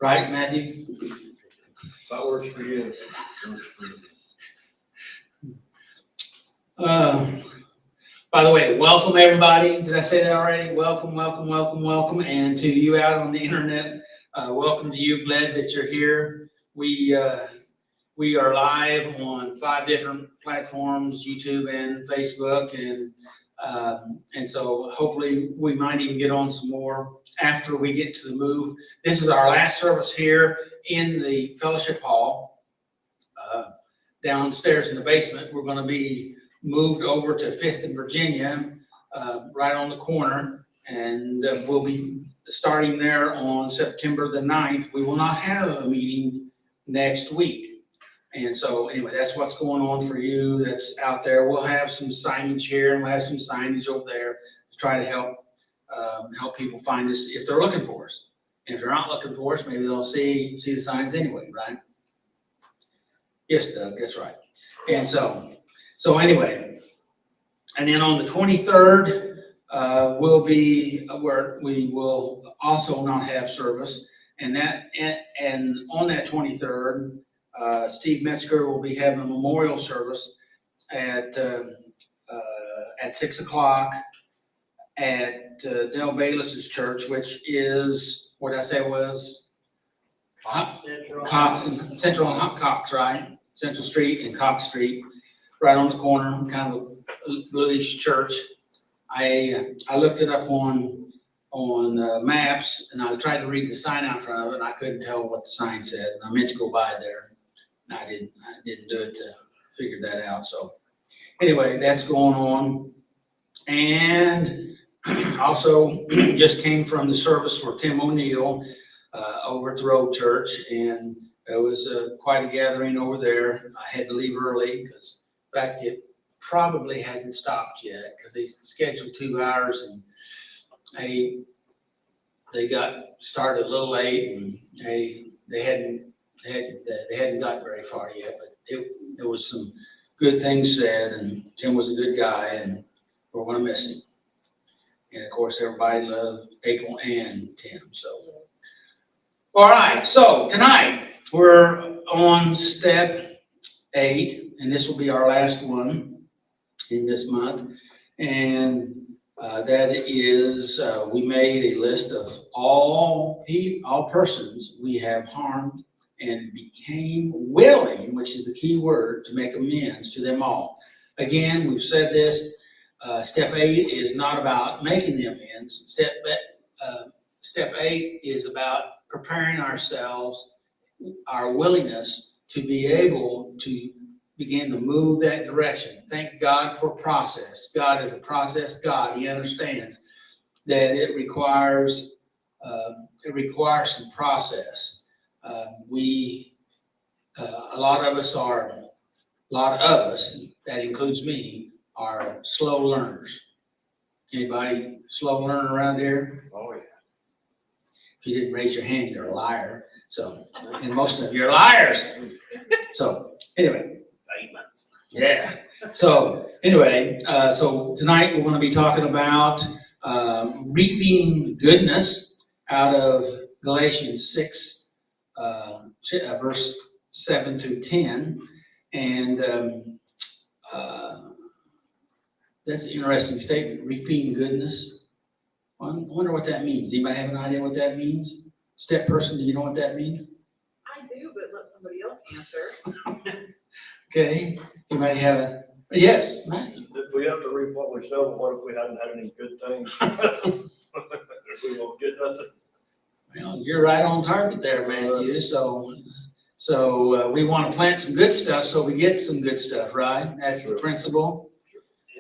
Right, Matthew? That works for you. By the way, welcome everybody. Did I say that already? Welcome, welcome, welcome, welcome. And to you out on the internet, welcome to you. Glad that you're here. We are live on 5 different platforms, YouTube and Facebook, and so hopefully we might even get on some more after we get to the move. This is our last service here in the fellowship hall. Downstairs in the basement, we're going to be moved over to 5th and Virginia, right on the corner, and we'll be starting there on September the 9th. We will not have a meeting next week. And so anyway, that's what's going on for you that's out there. We'll have some signage here and we'll have some signage over there to try to help people find us if they're looking for us. And if they're not looking for us, maybe they'll see the signs anyway, right? Yes, Doug, that's right. And so anyway, and then on the 23rd, we'll be where we will also not have service. And on that 23rd, Steve Metzger will be having a memorial service at 6 o'clock at Del Bayless's church, which is, what did I say it was? Central Cox, right? Central Street and Cox Street, right on the corner, kind of a bluish church. I looked it up on maps, and I tried to read the sign out front of it, and I couldn't tell what the sign said. And I meant to go by there. I didn't do it to figure that out. So anyway, that's going on. And also just came from the service for Tim O'Neill over at the Road Church, and it was quite a gathering over there. I had to leave early because, in fact, it probably hasn't stopped yet because they scheduled 2 hours, and they got started a little late, and they hadn't gotten very far yet. But there was some good things said, and Tim was a good guy, and we're going to miss him. And of course, everybody loved April and Tim. So, all right. So tonight we're on step 8, and this will be our last one in this month. And that is, we made a list of all persons we have harmed and became willing, which is the key word, to make amends to them all. Again, we've said this. Step 8 is not about making the amends. Step 8 is about preparing ourselves, our willingness to be able to begin to move that direction. Thank God for process. God is a process God. He understands that it requires some process. A lot of us, that includes me, are slow learners. Anybody slow learner around here? Oh, yeah. If you didn't raise your hand, you're a liar. So, and most of you are liars. So, anyway. Yeah. So, anyway, so tonight we're going to be talking about reaping goodness out of Galatians 6, verse 7 through 10. And that's an interesting statement, reaping goodness. I wonder what that means. Anybody have an idea what that means? Step person, do you know what that means? I do, but let somebody else answer. Okay. Anybody have a, yes, Matthew. If we have to reap what we sow, what if we hadn't had any good things? We won't get nothing. Well, you're right on target there, Matthew. So we want to plant some good stuff so we get some good stuff, right? That's the principle.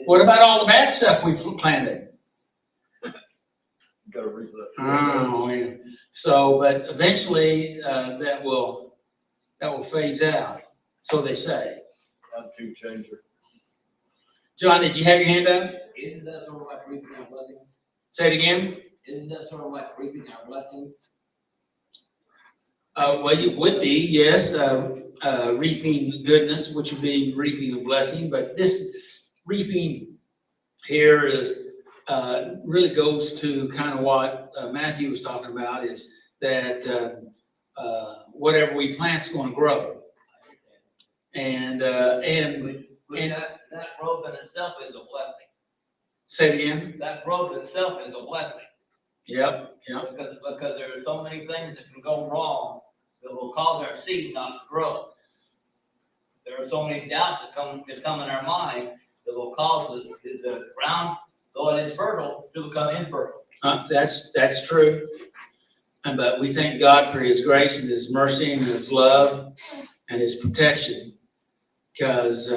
What about all the bad stuff we planted? Got to reap that. Oh, yeah. So, but eventually that will phase out. So they say. Attitude changer. John, did you have your hand up? Isn't that sort of like reaping our blessings? Say it again. Isn't that sort of like reaping our blessings? Well, it would be, yes, reaping goodness, which would be reaping a blessing. But this reaping here is really goes to kind of what Matthew was talking about, is that whatever we plant's going to grow. And That growth in itself is a blessing. say it again. That growth itself is a blessing. Yep. Because there are so many things that can go wrong that will cause our seed not to grow. There are so many doubts that come in our mind that will cause the ground, though it is fertile, to become infertile. That's true. But we thank God for His grace and His mercy and His love and His protection, because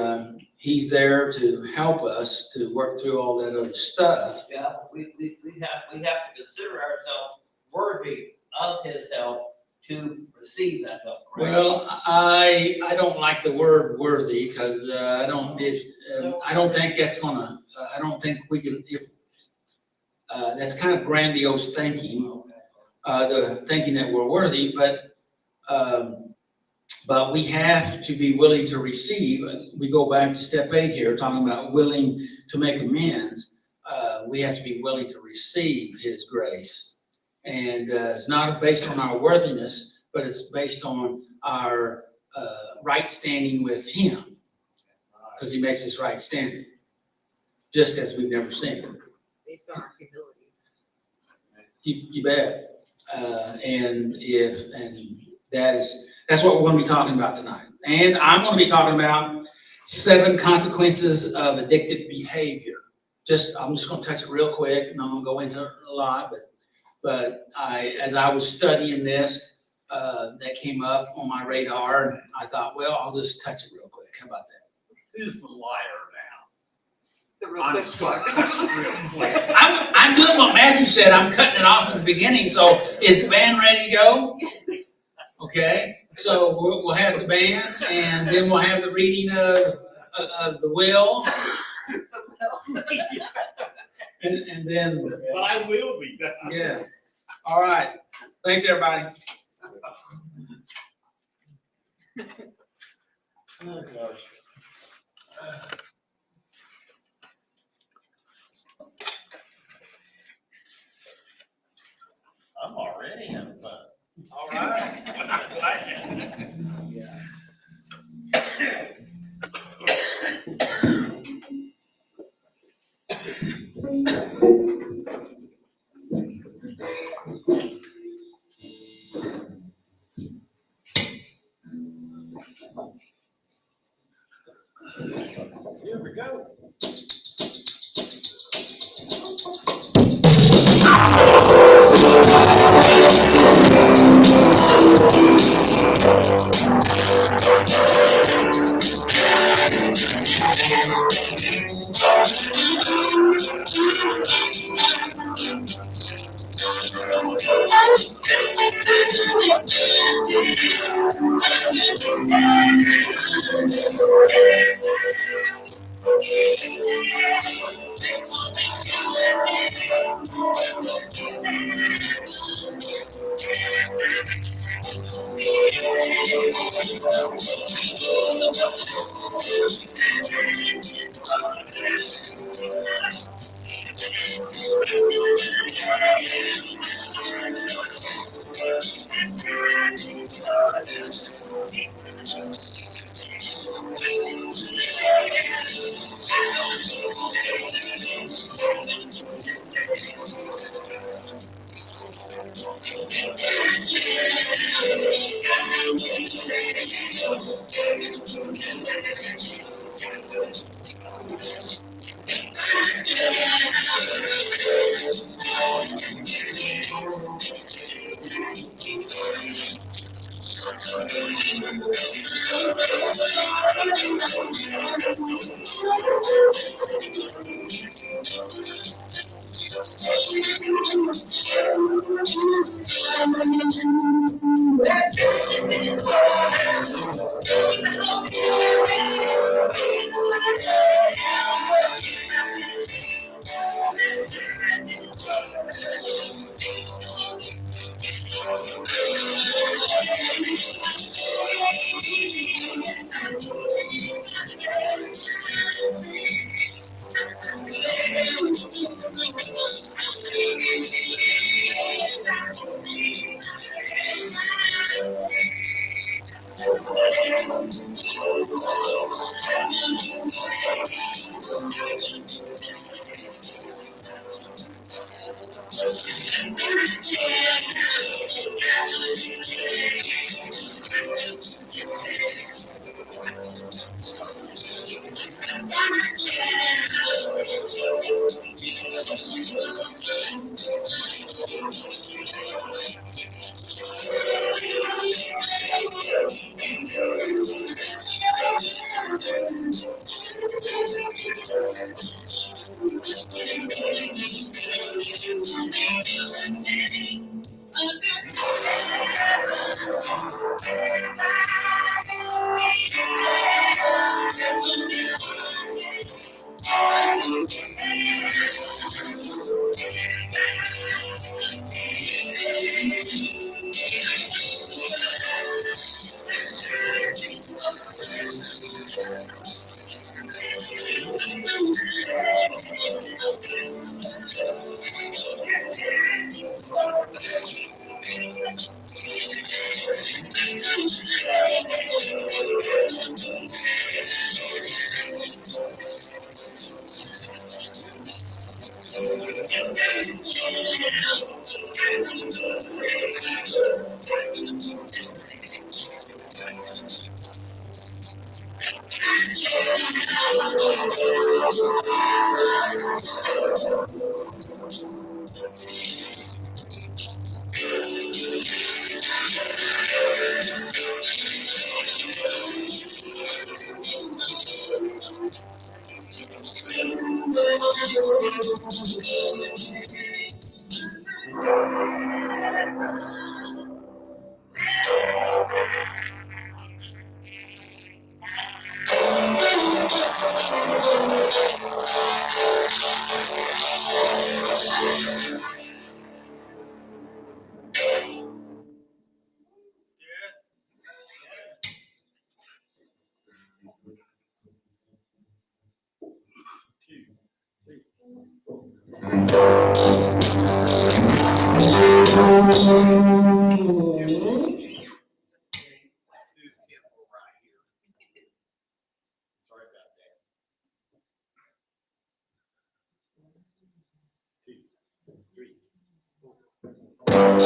He's there to help us to work through all that other stuff. Yeah, we have to consider ourselves worthy of His help to receive that help. Correct? Well, I don't like the word worthy, because I don't think that's gonna. I don't think we can. If that's kind of grandiose thinking, the thinking that we're worthy, but we have to be willing to receive. We go back to step 8 here, talking about willing to make amends. We have to be willing to receive His grace. And it's not based on our worthiness, but it's based on our right standing with Him, because He makes us right standing, just as we've never seen Him. Based on our humility. You bet. And that's what we're going to be talking about tonight. And I'm going to be talking about 7 consequences of addictive behavior. I'm just going to touch it real quick, and I'm going to go into it a lot. But as I was studying this, that came up on my radar, and I thought, well, I'll just touch it real quick. How about that? Who's the liar The real now? I'm quick just gonna part. touch it real quick. I'm doing what Matthew said. I'm cutting it off in the beginning. So is the band ready to go? Yes. Okay. So we'll have the band, and then we'll have the reading of the will. And then, But I will be done. yeah. All right. Thanks, everybody. Oh, gosh. I'm already having fun. All right. Here we go. Sorry about that. 2, 3, 4.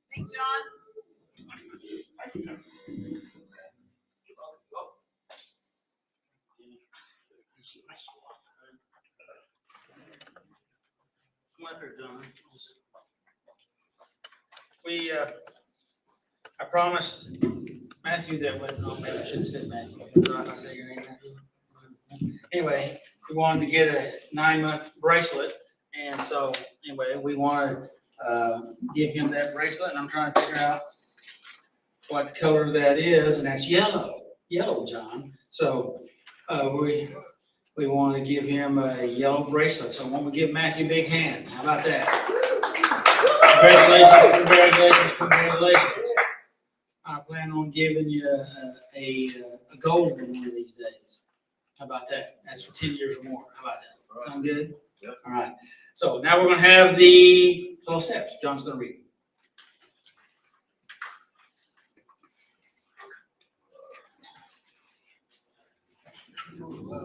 Thanks, John. Come up here, John. I promised Matthew that when, oh, maybe I should have said Matthew. I say your name, Matthew. Anyway, we wanted to get a 9-month bracelet, and so, anyway, we want to give him that bracelet, and I'm trying to figure out what color that is, and that's yellow, John. So, we want to give him a yellow bracelet, so why don't we give Matthew a big hand? How about that? Congratulations. I plan on giving you a gold one of these days. How about that? That's for 10 years or more. How about that? Sound good? Yep. All right. So now we're going to have the 12 steps. John's going to read.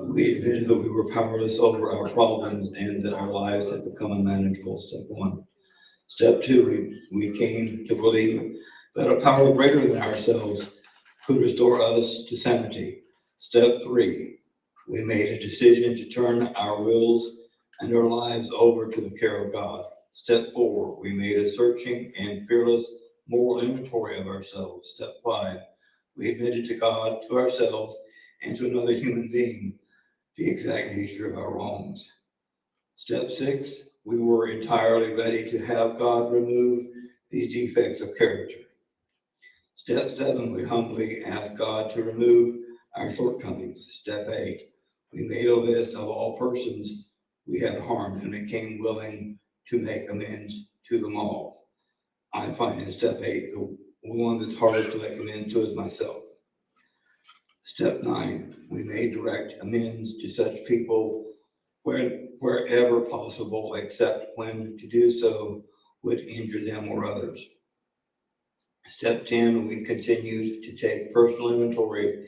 We admitted that we were powerless over our problems and that our lives had become unmanageable. Step 1. Step 2, we came to believe that a power greater than ourselves could restore us to sanity. Step 3, we made a decision to turn our wills and our lives over to the care of God. Step 4, we made a searching and fearless moral inventory of ourselves. Step 5, we admitted to God, to ourselves, and to another human being the exact nature of our wrongs. Step 6, we were entirely ready to have God remove these defects of character. Step 7, we humbly asked God to remove our shortcomings. Step 8, we made a list of all persons we had harmed and became willing to make amends to them all. I find in step 8, the one that's hardest to make amends to is myself. Step 9, we made direct amends to such people wherever possible, except when to do so would injure them or others. Step 10, we continued to take personal inventory,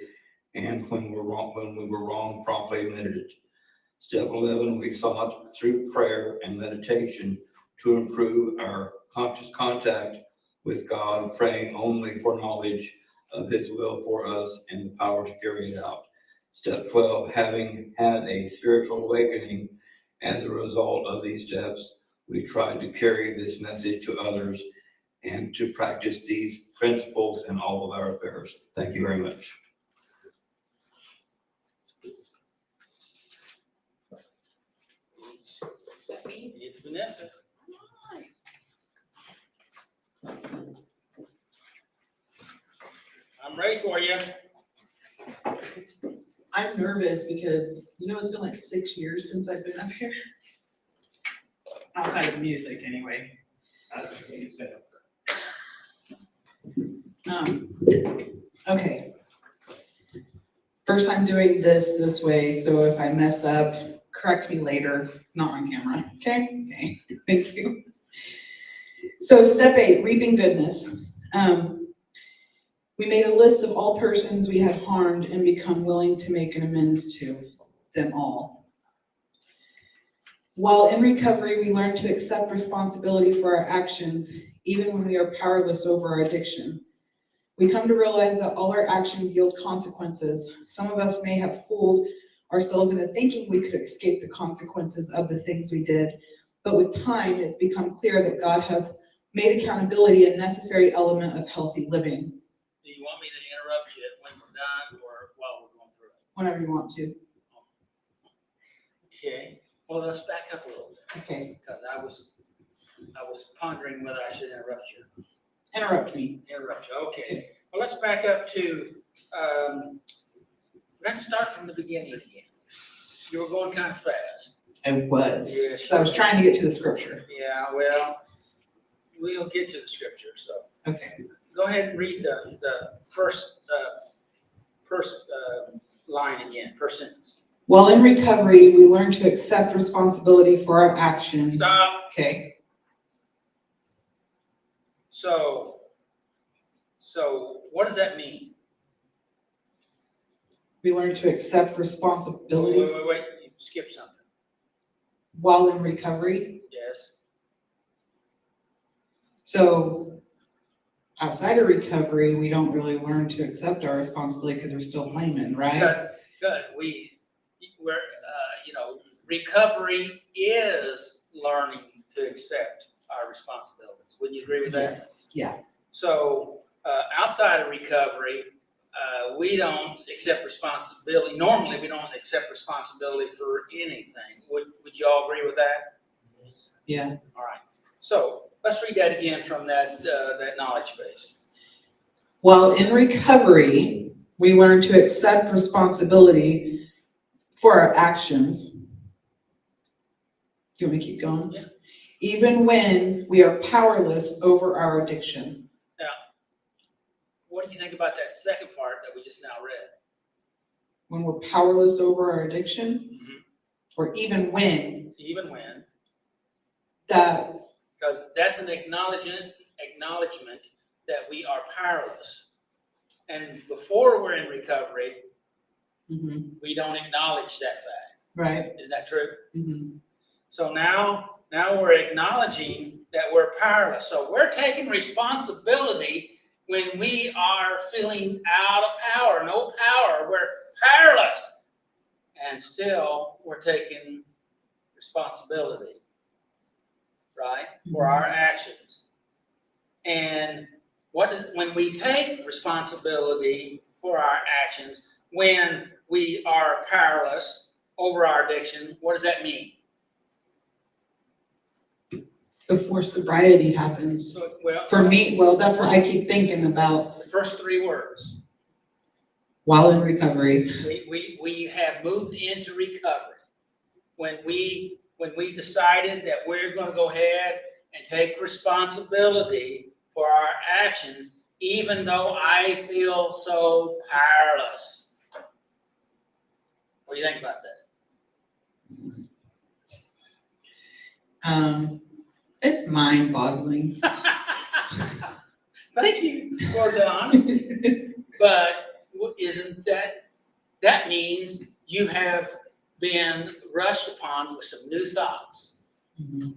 and when we were wrong, promptly admitted it. Step 11, we sought through prayer and meditation to improve our conscious contact with God, praying only for knowledge of His will for us and the power to carry it out. Step 12, having had a spiritual awakening as a result of these steps, we tried to carry this message to others and to practice these principles in all of our affairs. Thank you very much. Is that me? It's Vanessa. I'm ready for you. I'm nervous because, it's been like 6 years since I've been up here. Outside of music, anyway. Okay. First time doing this way, so if I mess up, correct me later, not on camera, okay? Okay, thank you. So step 8, reaping goodness. We made a list of all persons we had harmed and become willing to make an amends to them all. While in recovery, we learn to accept responsibility for our actions, even when we are powerless over our addiction. We come to realize that all our actions yield consequences. Some of us may have fooled ourselves into thinking we could escape the consequences of the things we did, but with time, it's become clear that God has made accountability a necessary element of healthy living. Do you want me to interrupt you when we're done or while we're going through it? Whenever you want to. Okay. Well, let's back up a little bit Okay, because I was pondering whether I should interrupt you. interrupt me. Interrupt you. Okay. Well, let's back up to, let's start from the beginning again. You were going kind of fast. I was. Yeah, So I was trying to get to the scripture. Yeah, well, we'll get to the scripture. So Okay. go ahead and read the first line again, first sentence. While in recovery, we learn to accept responsibility for our actions. Stop. Okay. So what does that mean? We learn to accept responsibility Wait, you skipped something. while in recovery. Yes. So outside of recovery, we don't really learn to accept our responsibility because we're still blaming, right? Good. We're recovery is learning to accept our responsibilities. Wouldn't you agree with that? Yes. Yeah. So outside of recovery, we don't accept responsibility. Normally, we don't accept responsibility for anything. Would you all agree with that? Yeah. All right. So let's read that again from that knowledge base. While in recovery, we learn to accept responsibility for our actions. Do you want me to keep going? Yeah. Even when we are powerless over our addiction. What do you think about that second part that we just now read? When we're powerless over our addiction, Mhm. or even when Even when, that, because that's an acknowledgement that we are powerless. And before we're in recovery, mhm, we don't acknowledge that fact. right? Is that true? Mhm. So now we're acknowledging that we're powerless. So we're taking responsibility when we are feeling out of power, no power, we're powerless. And still we're taking responsibility, right, for our actions. And when we take responsibility for our actions, when we are powerless over our addiction, what does that mean? Before sobriety happens. Well, For me, well, that's what I keep thinking about the first three words. while in recovery. We have moved into recovery. When we decided that we're going to go ahead and take responsibility for our actions, even though I feel so powerless. What do you think about that? It's mind-boggling. Thank you for the honesty. But isn't that means you have been rushed upon with some new thoughts. Mhm.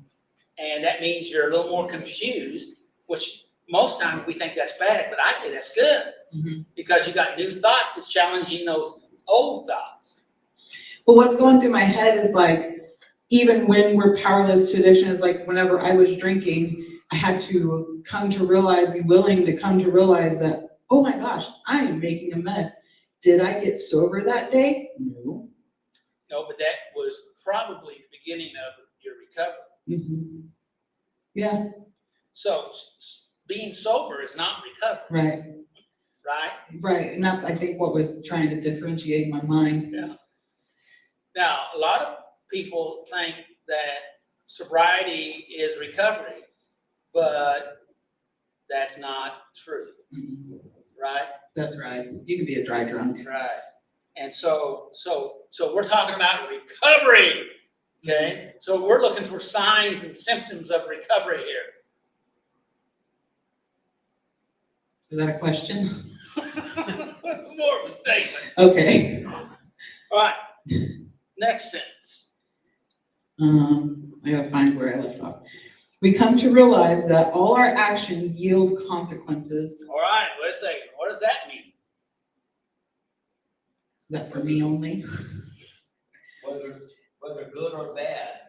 And that means you're a little more confused, which most times we think that's bad, but I say that's good. Mhm. Because you got new thoughts, it's challenging those old thoughts. But what's going through my head is like, even when we're powerless to addiction, is like whenever I was drinking, I had to be willing to come to realize that, oh my gosh, I am making a mess. Did I get sober that day? No. No, but that was probably the beginning of your recovery. Mm-hmm. Yeah, So being sober is not recovery, right, right? right. And that's, I think, what was trying to differentiate my mind. Yeah. Now, a lot of people think that sobriety is recovery, but that's not true, Mhm. right? That's right. You can be a dry drunk. Right. And so we're talking about recovery, okay? So we're looking for signs and symptoms of recovery here. Is that a question? More of a statement. Okay. All right. Next sentence. I gotta find where I left off. We come to realize that all our actions yield consequences. All right, let's say, what does that mean? Is that for me only? Whether good or bad,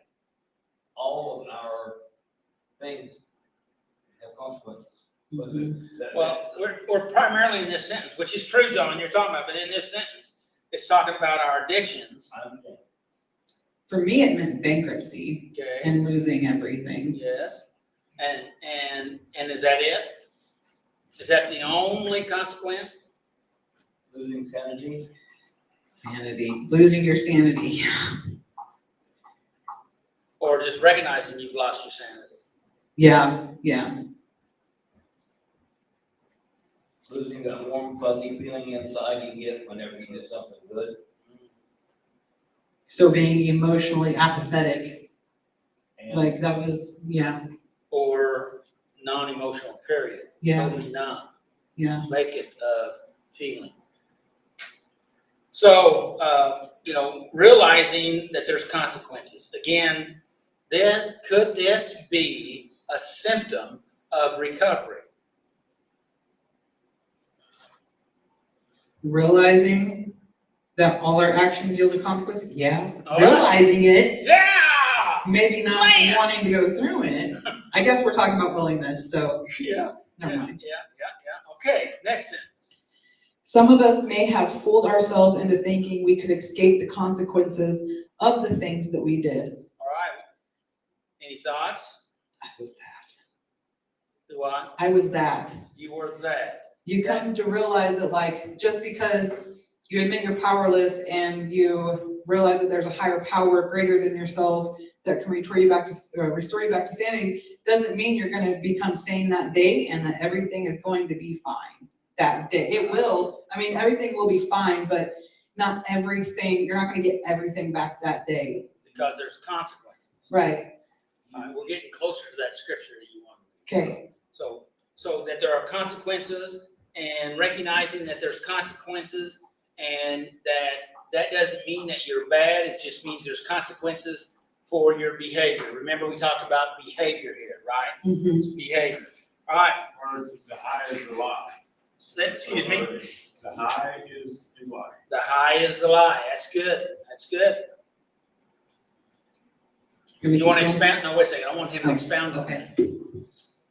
all of our things have consequences. Mhm. Well, we're primarily in this sentence, which is true, John, you're talking about, but in this sentence, it's talking about our addictions. I understand. For me, it meant bankruptcy Okay. and losing everything. Yes. And is that it? Is that the only consequence? Losing sanity. Sanity, losing your sanity. Or just recognizing you've lost your sanity? Yeah, yeah. Losing that warm, fuzzy feeling inside you get whenever you do something good. So being emotionally apathetic, And like that was, yeah, Or non-emotional, period? yeah, Totally numb. yeah. Vacant of feeling. So, realizing that there's consequences. Again, then could this be a symptom of recovery? Realizing that all our actions yield a consequence, yeah. All right. Realizing it, Yeah! maybe not Man! wanting to go through it. I guess we're talking about willingness, so Yeah. never mind. Yeah. Okay, next sentence. Some of us may have fooled ourselves into thinking we could escape the consequences of the things that we did. All right. Any thoughts? I was that. Do I? I was that. You were that. You come to realize that like, just because you admit you're powerless and you realize that there's a higher power greater than yourself that can restore you back to sanity, doesn't mean you're gonna become sane that day and that everything is going to be fine that day. It will, I mean, everything will be fine, but not everything, you're not gonna get everything back that day. Because there's consequences. Right, All right, we're getting closer to that scripture that you want. okay, So that there are consequences, and recognizing that there's consequences, and that doesn't mean that you're bad, it just means there's consequences for your behavior. Remember, we talked about behavior here, right? It's behavior. All right, Or the high is the lie. excuse me. The high is the lie. The high is the lie. That's good. That's good. You want to expand? No, wait a second. I want him to expound on that.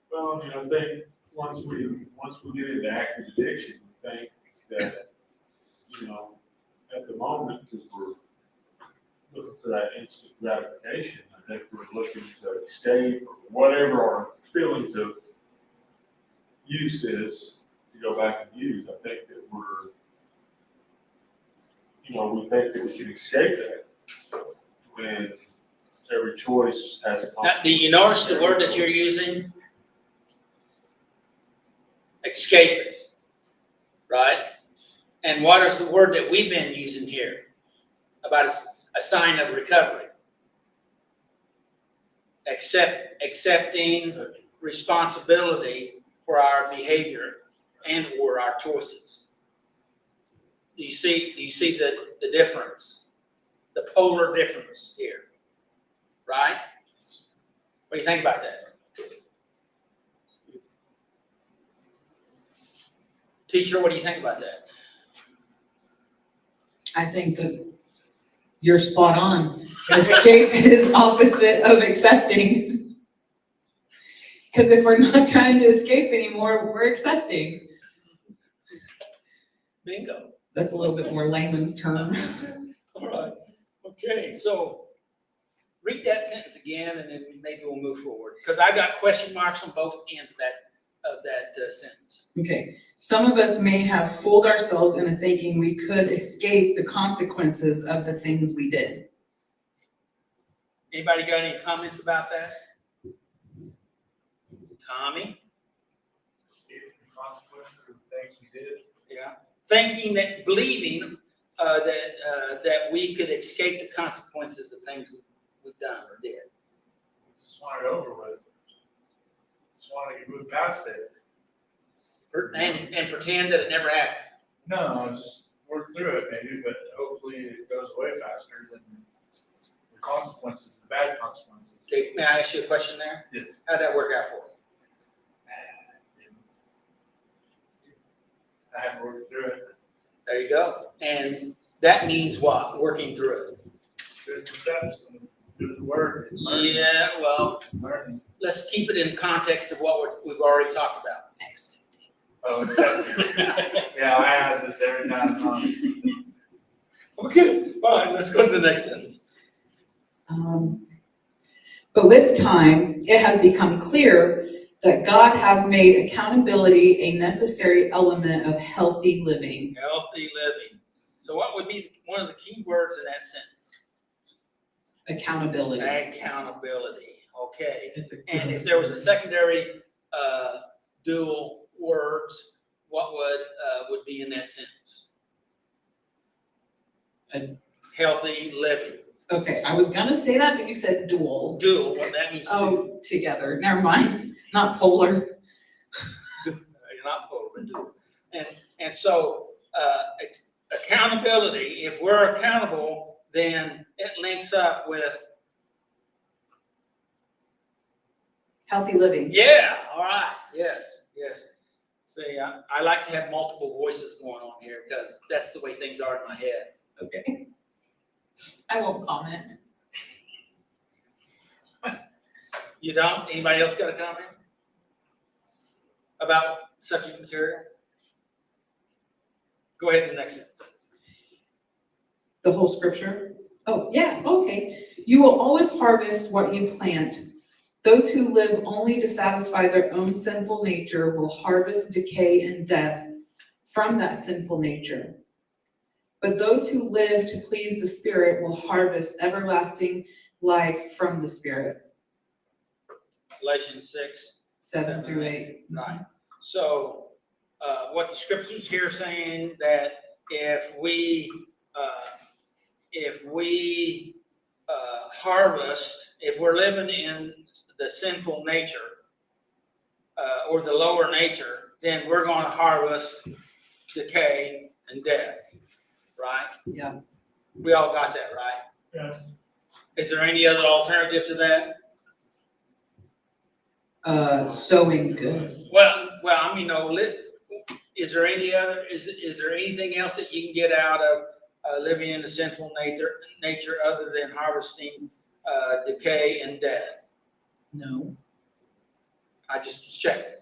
Well, I think once we get into active addiction, we think that, at the moment, because we're looking for that instant gratification, I think we're looking to escape or whatever our feelings of use is, to go back and use. I think that we think that we can escape that when every choice has a Now, consequence. do you notice the word that you're using? Escaping. Right? And what is the word that we've been using here? About a sign of recovery. Accepting responsibility for our behavior and or our choices. Do you see the difference? The polar difference here. Right? What do you think about that? Teacher, what do you think about that? I think that you're spot on. Escape is opposite of accepting. Because if we're not trying to escape anymore, we're accepting. Bingo. That's a little bit more layman's term. All right. Okay, so read that sentence again, and then maybe we'll move forward. Because I got question marks on both ends of that sentence. Okay, some of us may have fooled ourselves into thinking we could escape the consequences of the things we did. Anybody got any comments about that? Tommy? Consequences of the things we did. Yeah. Believing that we could escape the consequences of things we've done or did. Just want it over with. Just want to move past it. And pretend that it never happened. No, just work through it maybe, but hopefully it goes away faster than the consequences, the bad consequences. Okay, may I ask you a question there? Yes. How'd that work out for you? I haven't worked through it. There you go. And that means what? Working through it. Good steps and good work. and learning. Yeah, well, Learning. let's keep it in context of what we've already talked about. Oh, accepting. Yeah, I have this every time. Okay, fine, let's go to the next sentence. But with time, it has become clear that God has made accountability a necessary element of healthy living. Healthy living. So what would be one of the key words in that sentence? Accountability. Accountability, okay. It's a And if there was a secondary dual words, what would be in that sentence? Healthy living. Okay, I was gonna say that, but you said dual. Dual, what that means. Oh, together, never mind, not polar. You're not polar, but dual. And so accountability, if we're accountable, then it links up with, Healthy living. yeah, all right, yes. See, I like to have multiple voices going on here because that's the way things are in my head. Okay. I won't comment. You don't? Anybody else got a comment about subject material? Go ahead to the next sentence. The whole scripture? Oh, yeah, okay. You will always harvest what you plant. Those who live only to satisfy their own sinful nature will harvest decay and death from that sinful nature. But those who live to please the Spirit will harvest everlasting life from the Spirit. Galatians 6, 7 through 8. right. So, what the scriptures here saying that if we harvest, if we're living in the sinful nature, or the lower nature, then we're going to harvest decay and death, right? Yeah. We all got that, right? Yeah. Is there any other alternative to that? Sowing good. Well, I mean, no. Is there any other? Is there anything else that you can get out of living in the sinful nature other than harvesting decay and death? No. I just checked.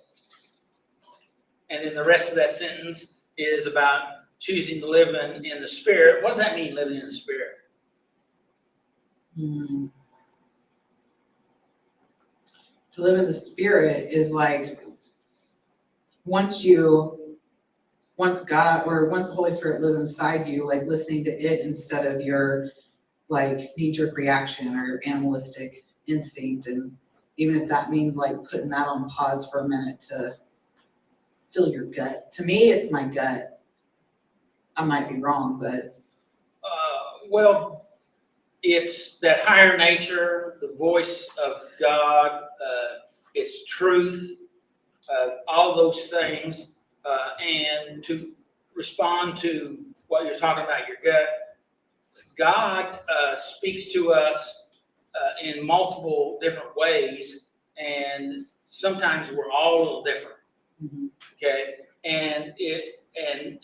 And then the rest of that sentence is about choosing to live in the Spirit. What does that mean, living in the Spirit? To live in the Spirit is like once God or once the Holy Spirit lives inside you, like listening to it instead of your like knee-jerk reaction or your animalistic instinct. And even if that means like putting that on pause for a minute to feel your gut. To me, it's my gut. I might be wrong, but Well, it's that higher nature, the voice of God, it's truth, all those things, and to respond to what you're talking about, your gut. God speaks to us in multiple different ways, and sometimes we're all a little different. Okay, and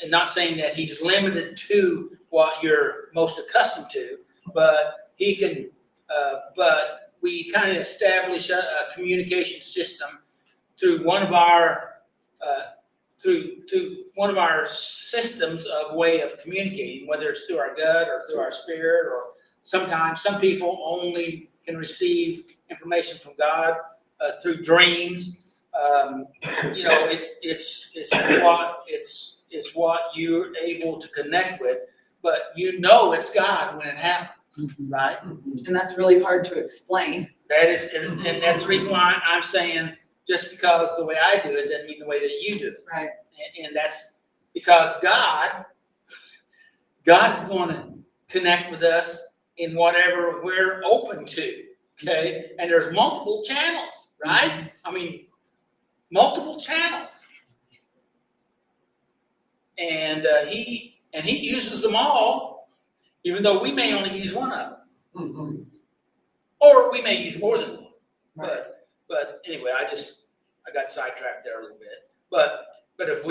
not saying that he's limited to what you're most accustomed to, but he can. But we kind of establish a communication system through one of our through one of our systems of way of communicating, whether it's through our gut or through our spirit, or sometimes some people only can receive information from God through dreams. You know, it's what you're able to connect with, but you know it's God when it happens, right? and that's really hard to explain. That is, and that's the reason why I'm saying just because the way I do it doesn't mean the way that you do it. Right. And that's because God is going to connect with us in whatever we're open to, okay? And there's multiple channels, right? I mean, multiple channels. And he uses them all, even though we may only use one of them. Or we may use more than one. But anyway, I got sidetracked there a little bit. But if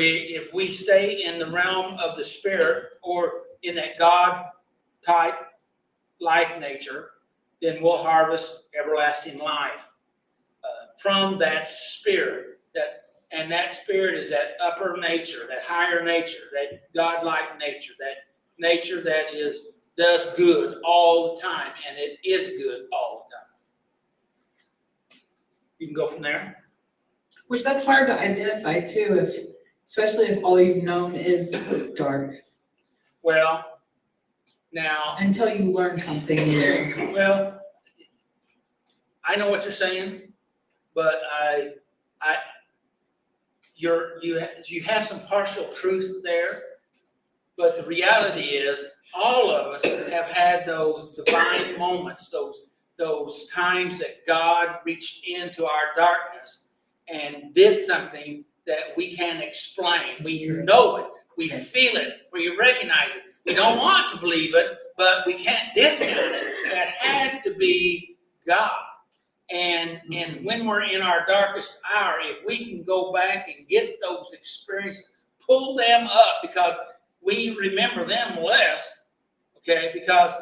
we stay in the realm of the Spirit or in that God type life nature, then we'll harvest everlasting life from that Spirit. That Spirit is that upper nature, that higher nature, that God-like nature, that nature that does good all the time, and it is good all the time. You can go from there. Which that's hard to identify too, especially if all you've known is dark. Well, now, Until you learn something new. well, I know what you're saying, but you have some partial truth there, but the reality is all of us have had those divine moments, those times that God reached into our darkness and did something that we can't explain. We know it, we feel it, we recognize it. We don't want to believe it, but we can't discount it. That had to be God. And when we're in our darkest hour, if we can go back and get those experiences, pull them up, because we remember them less, okay? Because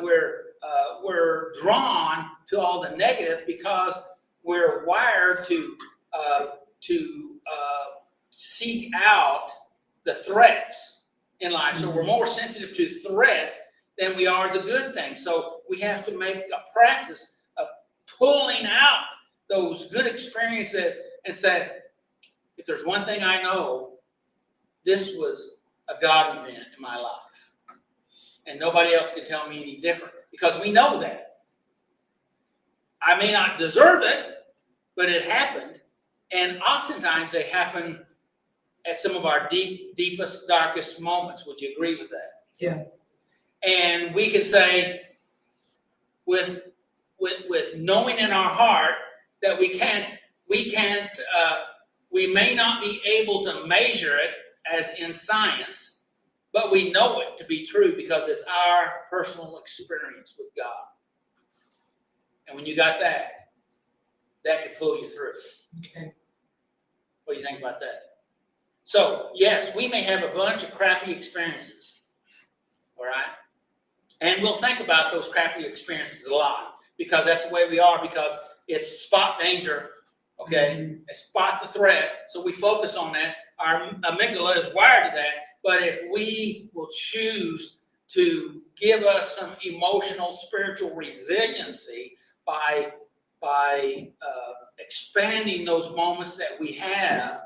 we're drawn to all the negative, because we're wired to seek out the threats in life. So we're more sensitive to threats than we are the good things. So we have to make a practice of pulling out those good experiences and say, if there's one thing I know, this was a God event in my life. And nobody else can tell me any different, because we know that. I may not deserve it, but it happened. And oftentimes they happen at some of our deepest, darkest moments. Would you agree with that? Yeah. And we could say, with knowing in our heart that we may not be able to measure it as in science, but we know it to be true because it's our personal experience with God. And when you got that could pull you through. Okay. What do you think about that? So, yes, we may have a bunch of crappy experiences, all right? And we'll think about those crappy experiences a lot because that's the way we are, because it's spot danger, okay? It's spot the threat, so we focus on that. Our amygdala is wired to that, but if we will choose to give us some emotional, spiritual resiliency by expanding those moments that we have,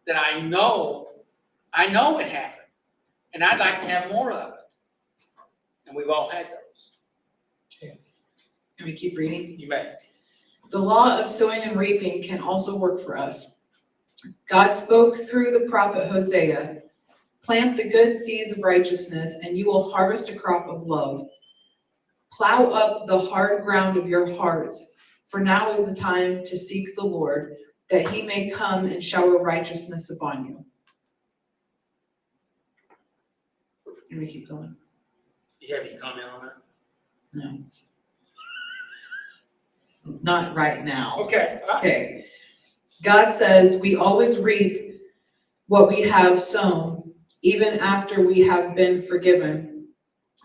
that I know it happened, and I'd like to have more of it. And we've all had those. Okay. Can we keep reading? You may. The law of sowing and reaping can also work for us. God spoke through the prophet Hosea, plant the good seeds of righteousness, and you will harvest a crop of love. Plow up the hard ground of your hearts, for now is the time to seek the Lord, that he may come and shower righteousness upon you. Can we keep going? You have any comment on that? No. Not right now. Okay. Okay. God says we always reap what we have sown, even after we have been forgiven.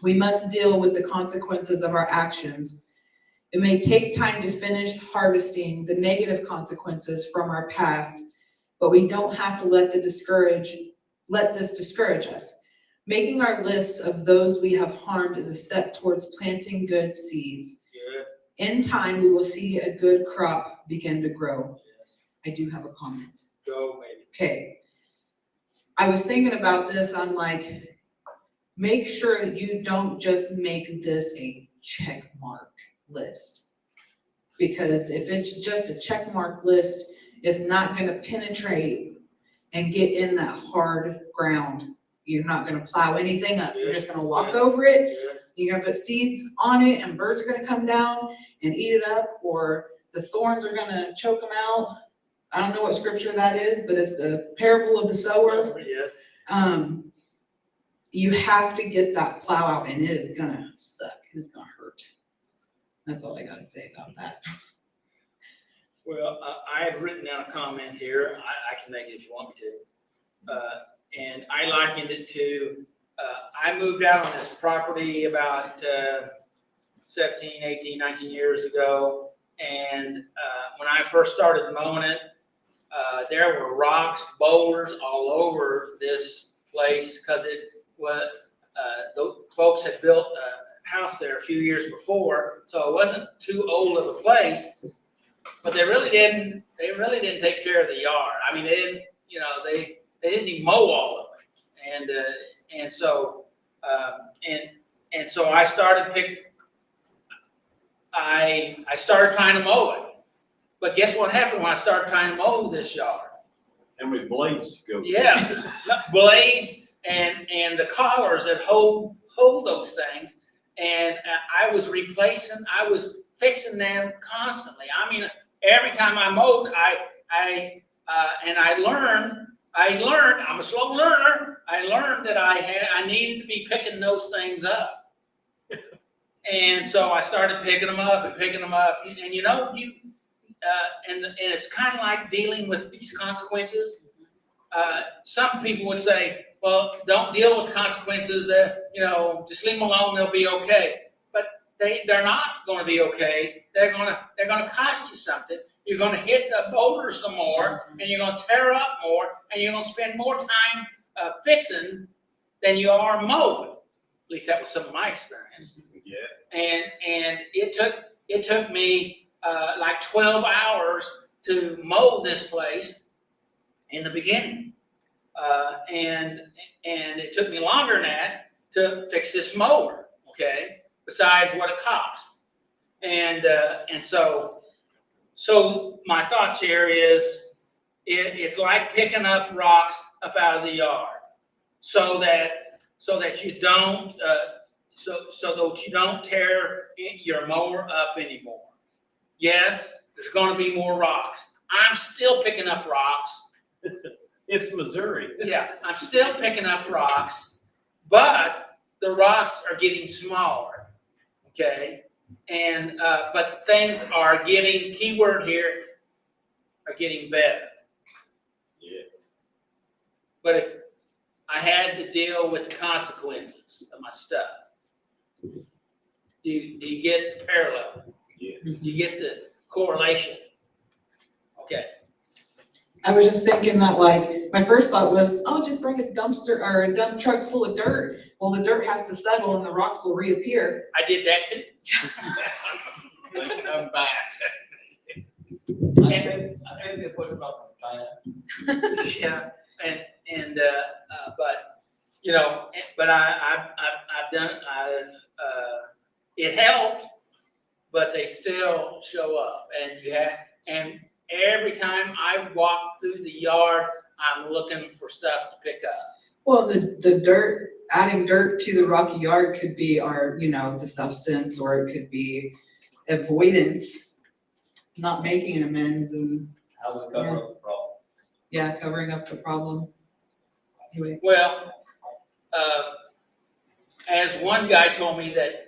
We must deal with the consequences of our actions. It may take time to finish harvesting the negative consequences from our past, but we don't have to let this discourage us. Making our list of those we have harmed is a step towards planting good seeds. Good. In time, we will see a good crop begin to grow. Yes. I do have a comment. Go, maybe. Okay. I was thinking about this. I'm like, make sure that you don't just make this a check mark list. Because if it's just a check mark list, it's not going to penetrate and get in that hard ground. You're not going to plow anything up. You're just going to walk over it. Good. You're going to put seeds on it, and birds are going to come down and eat it up, or the thorns are going to choke them out. I don't know what scripture that is, but it's the parable of the sower. Yes. You have to get that plow out, and it is going to suck. It's going to hurt. That's all I got to say about that. Well, I have written down a comment here. I can make it if you want me to. And I likened it to, I moved out on this property about 17, 18, 19 years ago. And when I first started mowing it, there were rocks, boulders all over this place because it was, those folks had built a house there a few years before. So it wasn't too old of a place, but they really didn't take care of the yard. I mean, they didn't even mow all of it. And so I started I started trying to mow it. But guess what happened when I started trying to mow this yard? How many blades to go? Yeah, blades and the collars that hold those things. And I was fixing them constantly. I mean, every time I mowed, I learned, I'm a slow learner. I learned that I needed to be picking those things up. And so I started picking them up. And it's kind of like dealing with these consequences. Some people would say, well, don't deal with the consequences, just leave them alone, they'll be okay. But they're not going to be okay. They're going to cost you something. You're going to hit the boulder some more, and you're going to tear up more, and you're going to spend more time fixing than you are mowing. At least that was some of my experience. Yeah. And it took me like 12 hours to mow this place in the beginning. And it took me longer than that to fix this mower, okay, besides what it cost. And so my thoughts here is, it's like picking up rocks up out of the yard, so that you don't tear your mower up anymore. Yes, there's going to be more rocks. I'm still picking up rocks. It's Missouri. Yeah, I'm still picking up rocks, but the rocks are getting smaller. Okay, and but things are getting, keyword here, are getting better. Yes. But I had to deal with the consequences of my stuff. Do you get the parallel? Yes. Do you get the correlation? Okay. I was just thinking that, like, my first thought was, oh, just bring a dumpster or a dump truck full of dirt. Well, the dirt has to settle and the rocks will reappear. I did that too. They come back. I think they push up from China. Yeah, but you know, but I've done it. It helped, but they still show up, and every time I walk through the yard, I'm looking for stuff to pick up. Well, the dirt, adding dirt to the rocky yard could be the substance, or it could be avoidance, not making an amends and, How we cover up the problem. yeah, covering up the problem. Anyway, Well, as one guy told me that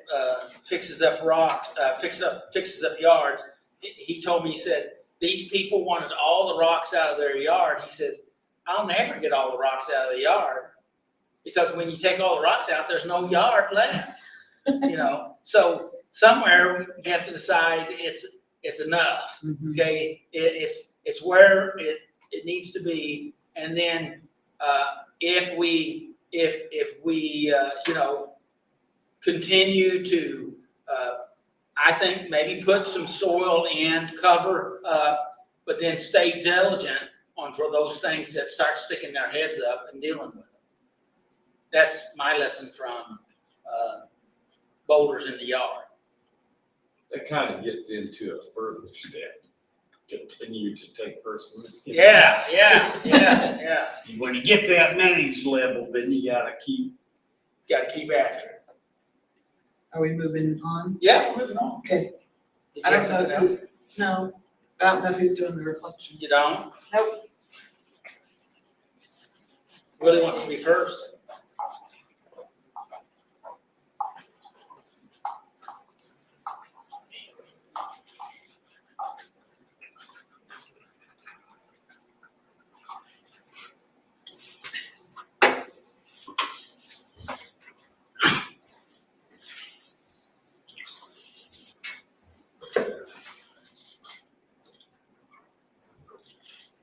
fixes up rocks, fixes up yards, he told me, he said, these people wanted all the rocks out of their yard. He says, I'll never get all the rocks out of the yard, because when you take all the rocks out, there's no yard left. So somewhere you have to decide it's enough. Okay, it's where it needs to be, and then if we continue to I think maybe put some soil in, cover up, but then stay diligent for those things that start sticking their heads up and dealing with them. That's my lesson from boulders in the yard. That kind of gets into a further step. Continue to take personal. Yeah. When you get that managed level, then you gotta keep. Got to keep after it. are we moving on? Yeah, we're moving on. Okay, Did I you don't have know something else? who, no, I don't know who's doing the reflection. You don't? Nope. Willie wants to be first.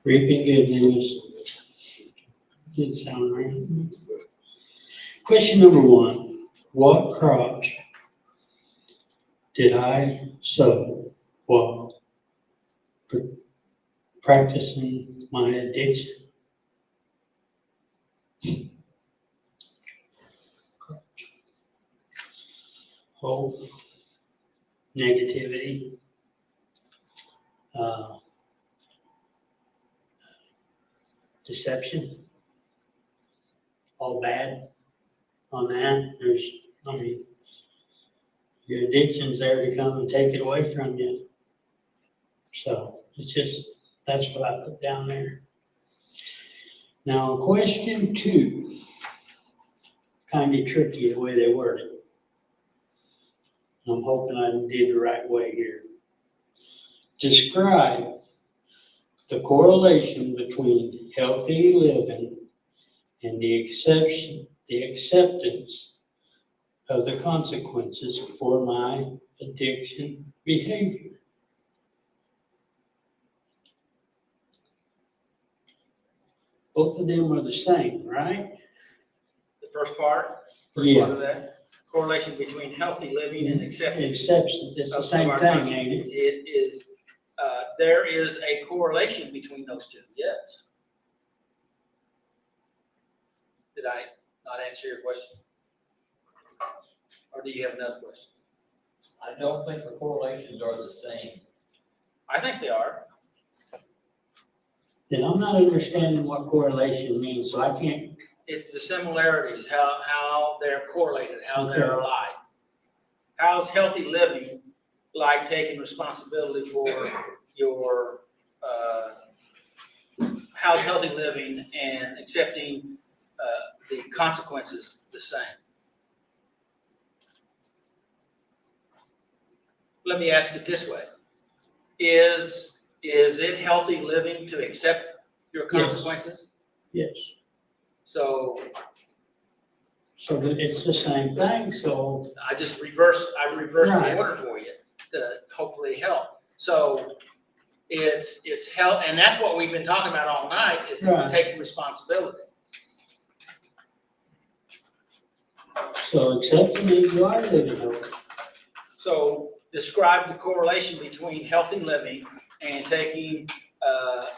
Reaping good news. Good sound, right? Question number 1, what crops did I sow while practicing my addiction? Hope, negativity, deception, all bad on that. Your addiction's there to come and take it away from you. So that's what I put down there. Now, question 2, kind of tricky the way they word it. I'm hoping I did the right way here. Describe the correlation between healthy living and the acceptance of the consequences for my addiction behavior. Both of them are the same, right? The first part? Yeah. Part of that? correlation between healthy living and acceptance. Exception, it's the of same our thing, country. ain't it? It is, there is a correlation between those two, yes. Did I not answer your question? Or do you have another question? I don't think the correlations are the same. I think they are. Then I'm not understanding what correlation means, so I can't, It's the similarities, how they're correlated, how they're Okay. alike. How's healthy living like taking responsibility for your, how's healthy living and accepting the consequences the same? Let me ask it this way. Is it healthy living to accept your Yes. consequences? yes. So So that it's the same thing, so, I reversed the Right. order for you to hopefully help. So it's health, and that's what we've been talking about all night, is Right. taking responsibility. so accepting that you are living healthy. So describe the correlation between healthy living and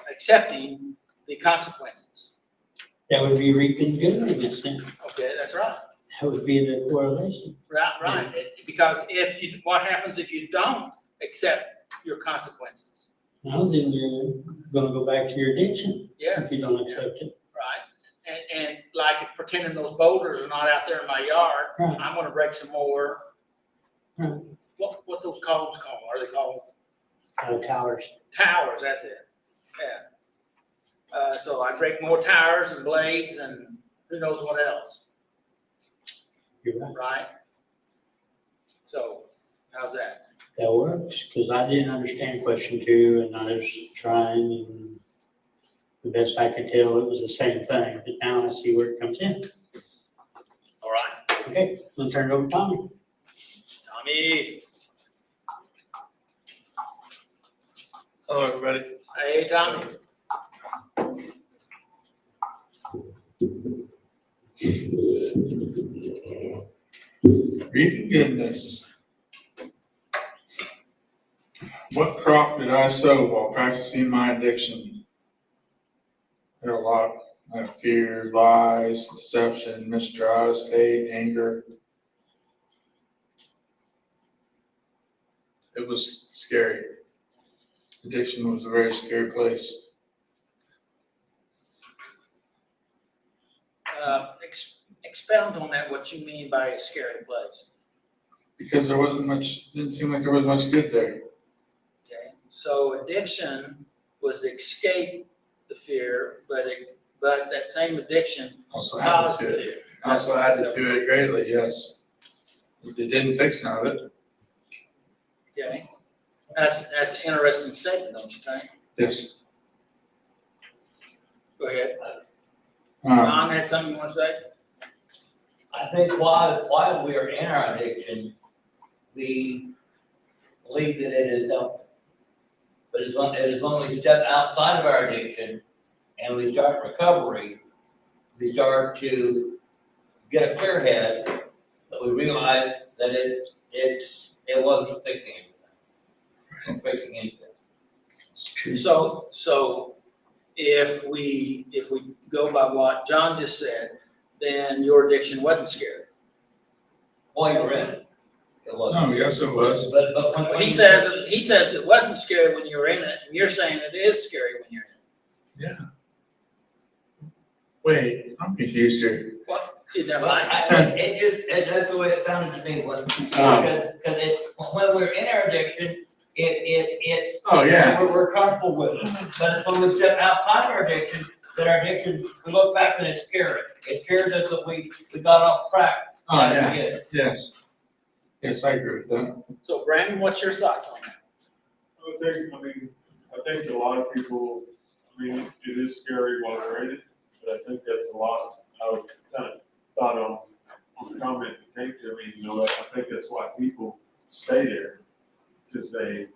accepting the consequences. That would be reaping goodness then. Okay, that's right. That would be the correlation. Right. Because what happens if you don't accept your consequences? Now then you're gonna go back to your addiction Yeah. if you don't accept it. Right? And like pretending those boulders are not out there in my yard, Right. I'm gonna break some more. Right. What those columns called? Are they called Towers. towers? That's it. Yeah. So I break more towers and blades and who knows what else, You're right. right? So how's that? That works, because I didn't understand question 2 and I was trying and the best I could tell, it was the same thing, but now I see where it comes in. All right, Okay, I'm gonna turn it over to Tommy. Tommy. Hello, everybody. Hey, Tommy. Reaping goodness. What crop did I sow while practicing my addiction? There are a lot. I had fear, lies, deception, mistrust, hate, anger. It was scary. Addiction was a very scary place. Expound on that, what you mean by a scary place. Because there wasn't much, didn't seem like there was much good there. Okay, so addiction was to escape the fear, but that same addiction Also caused added the to it. fear. Also added to it greatly, yes. It didn't fix none of it. Okay, that's an interesting statement, don't you think? Yes. Go ahead. Um, Don had something you want to say? I think while we are in our addiction, we believe that it is helpful. But it is when we step outside of our addiction and we start recovery, we start to get a clear head, that we realize that it wasn't fixing anything. Fixing anything. It's true. So if we go by what John just said, then your addiction wasn't scary. Well, you're in it. It wasn't. Oh, yes, it was. But when Well, he says it wasn't scary when you were in it, and you're saying it is scary when you're in it. Yeah. Wait, I'm confused here. What? You never Well, mind. that's the way it sounded to me when we're in our addiction, Oh, yeah. we're comfortable with it. But it's when we step outside of our addiction, that our addiction, we look back and it's scary. It scares us that we got off track. Oh, as a yeah. kid. Yes. Yes, I agree with that. So Brandon, what's your thoughts on that? I think a lot of people, it is scary while they're in it, but I think that's a lot, I was kind of thought on the comment that came to me, I think that's why people stay there. Because they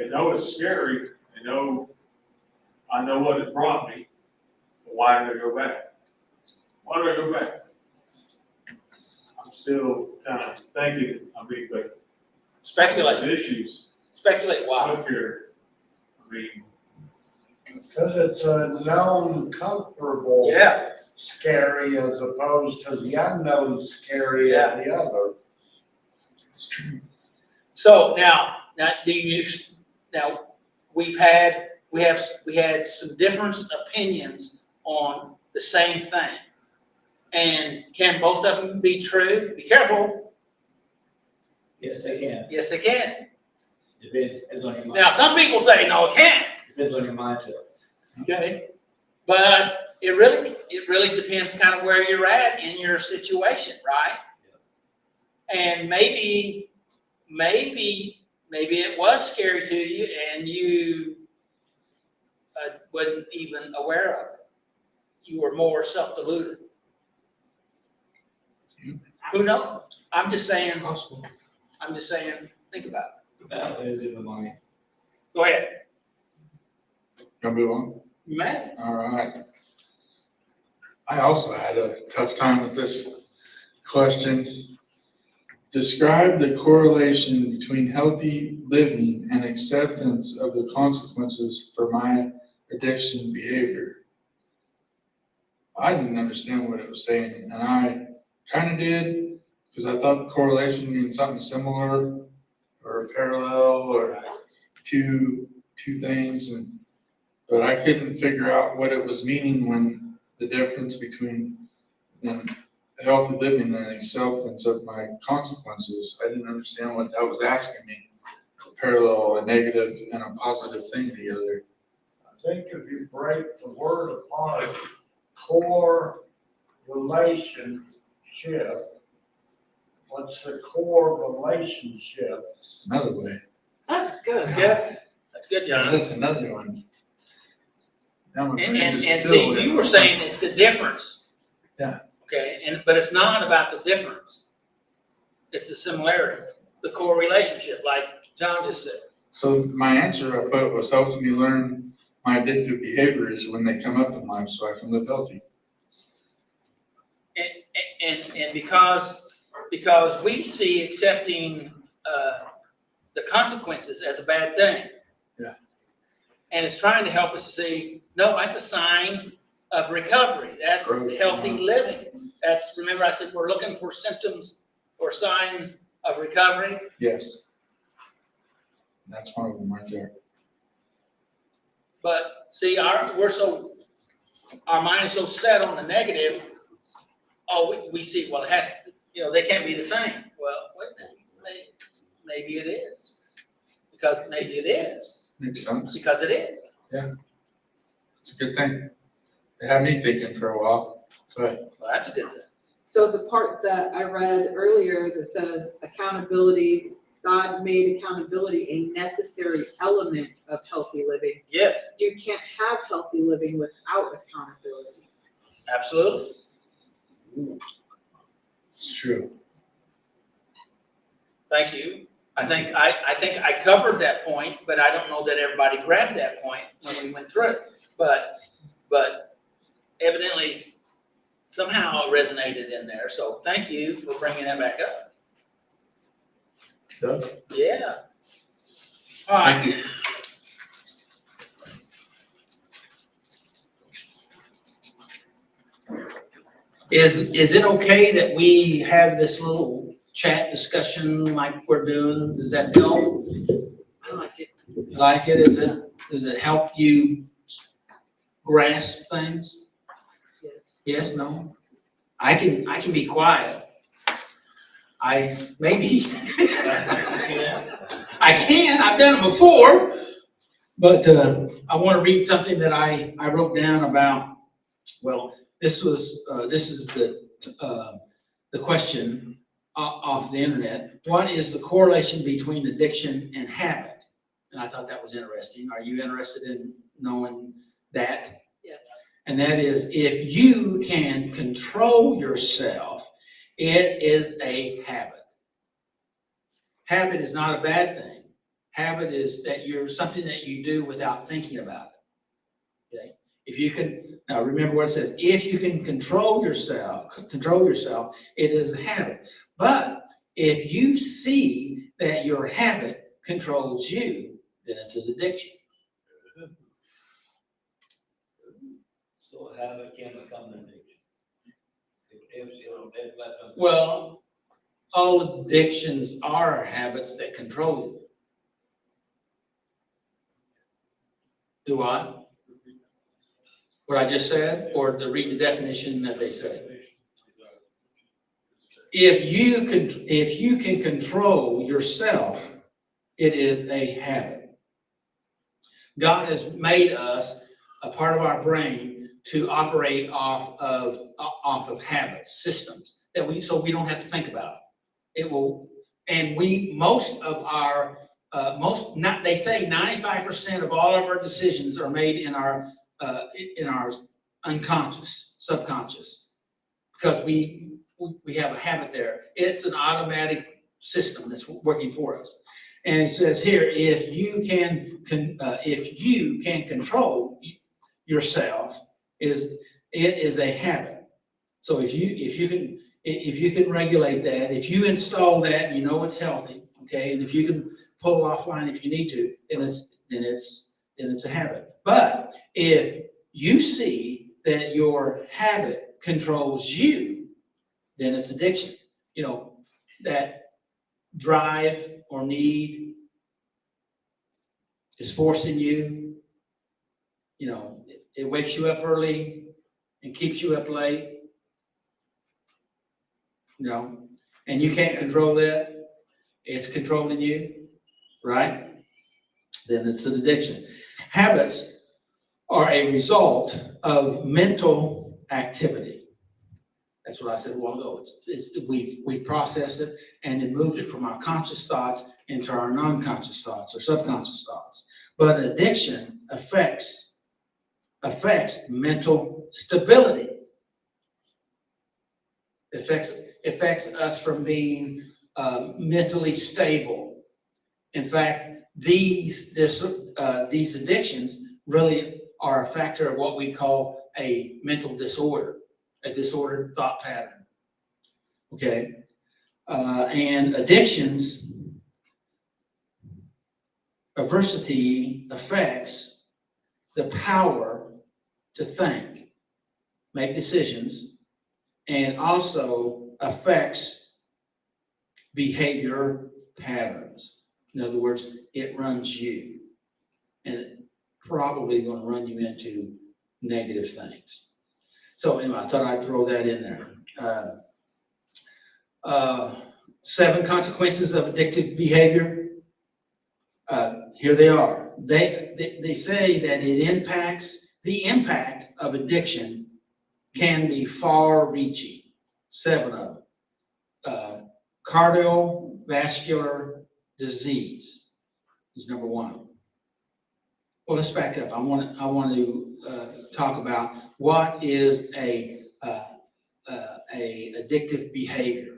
know it's scary, I know what it brought me, but why do I go back? Why do I go back? I'm still kind of thinking, I mean, but Speculate, there's issues speculate why. up here. I mean, Because it's a known comfortable. Yeah, Scary as opposed to the unknown scary of the other. It's true. so now we had some different opinions on the same thing. And can both of them be true? Be careful. Yes, they can. Yes, they can. Depends on your mind. Now, some people say, no, it can't. Depends on your mindset. Okay, but it really depends kind of where you're at in your situation, right? And maybe it was scary to you and you wasn't even aware of it. You were more self-deluded. Who knows? I'm just saying, think about it. The battle is in the mind. Go ahead. Gonna move on? You mad? All right. I also had a tough time with this question. Describe the correlation between healthy living and acceptance of the consequences for my addiction behavior. I didn't understand what it was saying, and I kind of did, because I thought correlation means something similar or parallel or two things, but I couldn't figure out what it was meaning when the difference between healthy living and acceptance of my consequences. I didn't understand what that was asking me. Parallel a negative and a positive thing together. I think if you break the word apart, core relationship, what's the core relationship? That's another way. That's good. That's good. That's good, John. That's another one. Now my brain And is see, still- you were saying it's the difference. Yeah. Okay, but it's not about the difference. It's the similarity, the core relationship, like John just said. So my answer I put was helps me learn my addictive behaviors when they come up in life so I can live healthy. And because we see accepting the consequences as a bad thing. Yeah. And it's trying to help us see, no, that's a sign of recovery. That's Growth, healthy living. That's, remember I said, we're looking for symptoms or signs of recovery. Yes. That's one of them right there. But see, our mind is so set on the negative. Oh, we see, well, it has, they can't be the same. Well, wait a minute, maybe it is. Because maybe it is. Makes sense. Because it is. It's a good thing. It had me thinking for a while, but Well, that's a good thing. So the part that I read earlier is it says accountability, God made accountability a necessary element of healthy living. Yes, You can't have healthy living without accountability. absolutely. it's true. Thank you. I think I covered that point, but I don't know that everybody grabbed that point when we went through it. But evidently somehow it resonated in there. So thank you for bringing that back up. Doug? Yeah. All right. Thank you. Is it okay that we have this little chat discussion like we're doing? Does that help? I like it. You like it? Does it help you grasp things? Yes. Yes, no? I can be quiet. Maybe. I can, I've done it before. But I want to read something that I wrote down about, well, this is the question off the internet. What is the correlation between addiction and habit? And I thought that was interesting. Are you interested in knowing that? Yes. And that is, if you can control yourself, it is a habit. Habit is not a bad thing. Habit is that you're something that you do without thinking about it. Okay? If you can, now remember what it says, if you can control yourself, it is a habit. But if you see that your habit controls you, then it's an addiction. So a habit can become an addiction. Well, all addictions are habits that control you. Do I? What I just said, or to read the definition that they say? If you can control yourself, it is a habit. God has made us a part of our brain to operate off of habits, systems so we don't have to think about it. It will, and most of our they say 95% of all of our decisions are made in our unconscious, subconscious, because we have a habit there. It's an automatic system that's working for us. And it says here, if you can control yourself, it is a habit. So if you can regulate that, if you install that, and you know it's healthy, okay, and if you can pull offline if you need to, then it's a habit. But if you see that your habit controls you, then it's addiction. You know, that drive or need is forcing you. You know, it wakes you up early and keeps you up late. You know, and you can't control that. It's controlling you, right? Then it's an addiction. Habits are a result of mental activity. That's what I said a while ago. We've processed it and then moved it from our conscious thoughts into our non-conscious thoughts or subconscious thoughts. But addiction affects mental stability. Affects us from being mentally stable. In fact, these addictions really are a factor of what we call a mental disorder, a disordered thought pattern. Okay, and addictions, adversity affects the power to think, make decisions, and also affects behavior patterns. In other words, it runs you, and it's probably going to run you into negative things. So anyway, I thought I'd throw that in there. 7 consequences of addictive behavior. Here they are. They say that the impact of addiction can be far-reaching. 7 of them. Cardiovascular disease is number 1. Well, let's back up. I want to talk about what is a addictive behavior.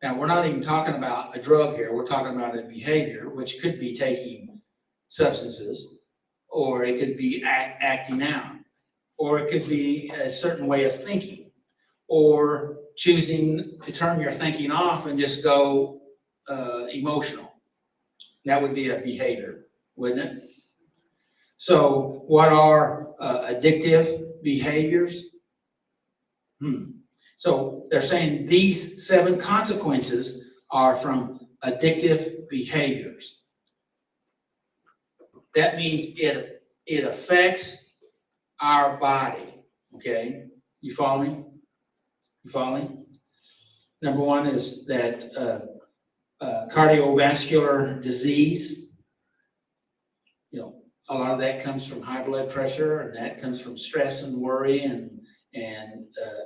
Now, we're not even talking about a drug here. We're talking about a behavior, which could be taking substances, or it could be acting out, or it could be a certain way of thinking, or choosing to turn your thinking off and just go emotional. That would be a behavior, wouldn't it? So what are addictive behaviors? So they're saying these 7 consequences are from addictive behaviors. That means it affects our body, okay? You follow me? You follow me? Number 1 is that cardiovascular disease. You know, a lot of that comes from high blood pressure, and that comes from stress and worry and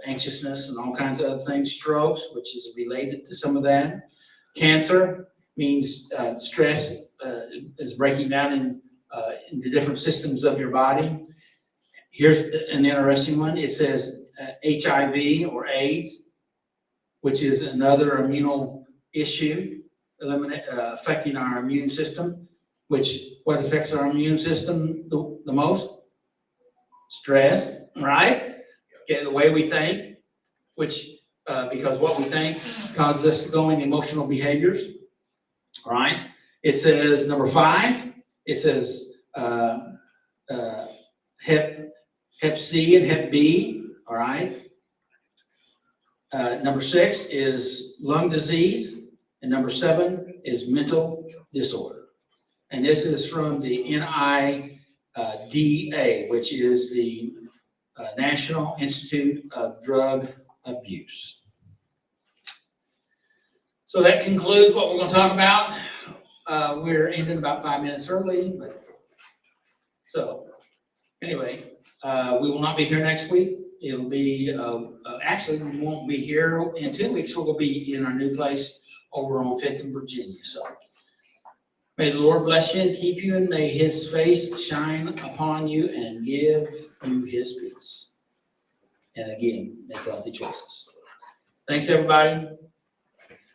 anxiousness and all kinds of other things. Strokes, which is related to some of that. Cancer means stress is breaking down in the different systems of your body. Here's an interesting one. It says HIV or AIDS, which is another immune issue affecting our immune system. What affects our immune system the most? stress, right? Okay, the way we think, which, because what we think causes us to go into emotional behaviors, all right? It says, number 5, it says, Hep C and Hep B, all right? Number 6 is lung disease, and number 7 is mental disorder. And this is from the NIDA, which is the National Institute of Drug Abuse. So that concludes what we're going to talk about. We're ending about 5 minutes early, but so anyway, we will not be here next week. It'll be, actually, we won't be here in 2 weeks. We'll be in our new place over on 5th and Virginia. So may the Lord bless you and keep you, and may his face shine upon you and give you his peace. And again, make healthy choices. Thanks, everybody.